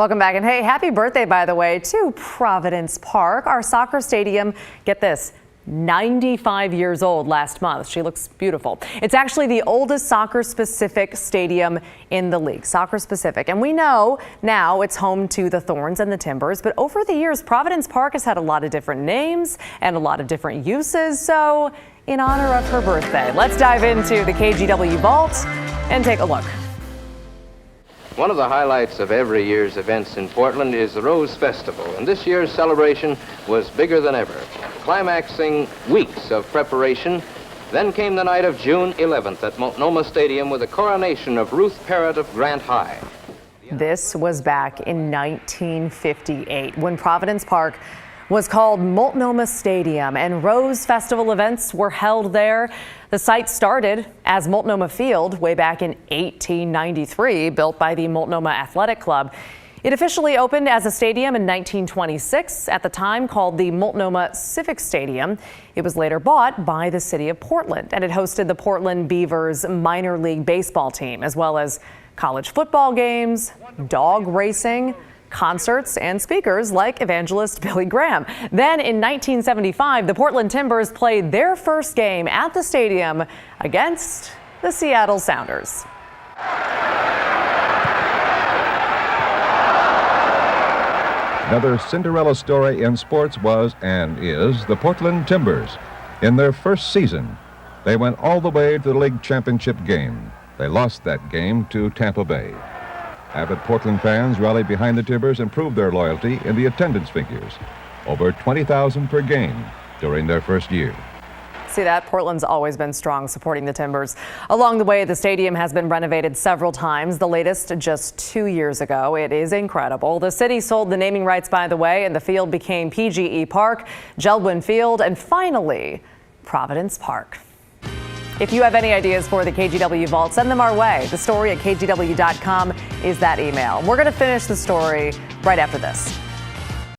Welcome back, and hey, happy birthday, by the way, to Providence Park. Our soccer stadium, get this, 95 years old last month. She looks beautiful. It's actually the oldest soccer-specific stadium in the league, soccer-specific. And we know now it's home to the Thorns and the Timbers, but over the years, Providence Park has had a lot of different names and a lot of different uses. So in honor of her birthday, let's dive into the KGW Vault and take a look. One of the highlights of every year's events in Portland is the Rose Festival, and this year's celebration was bigger than ever, climaxing weeks of preparation. Then came the night of June 11th at Multnomah Stadium with the coronation of Ruth Parrott of Grant High. This was back in 1958 when Providence Park was called Multnomah Stadium, and Rose Festival events were held there. The site started as Multnomah Field way back in 1893, built by the Multnomah Athletic Club. It officially opened as a stadium in 1926, at the time called the Multnomah Civic Stadium. It was later bought by the city of Portland, and it hosted the Portland Beavers minor league baseball team, as well as college football games, dog racing, concerts, and speakers like evangelist Billy Graham. Then in 1975, the Portland Timbers played their first game at the stadium against the Seattle Sounders. Another Cinderella story in sports was and is the Portland Timbers. In their first season, they went all the way to the league championship game. They lost that game to Tampa Bay. Avid Portland fans rallied behind the Timbers and proved their loyalty in the attendance figures. Over 20,000 per game during their first year. See that? Portland's always been strong supporting the Timbers. Along the way, the stadium has been renovated several times, the latest just 2 years ago. It is incredible. The city sold the naming rights, by the way, and the field became PGE Park, Jeldwin Field, and finally, Providence Park. If you have any ideas for the KGW Vault, send them our way. The story at kgw.com is that email. We're going to finish the story right after this.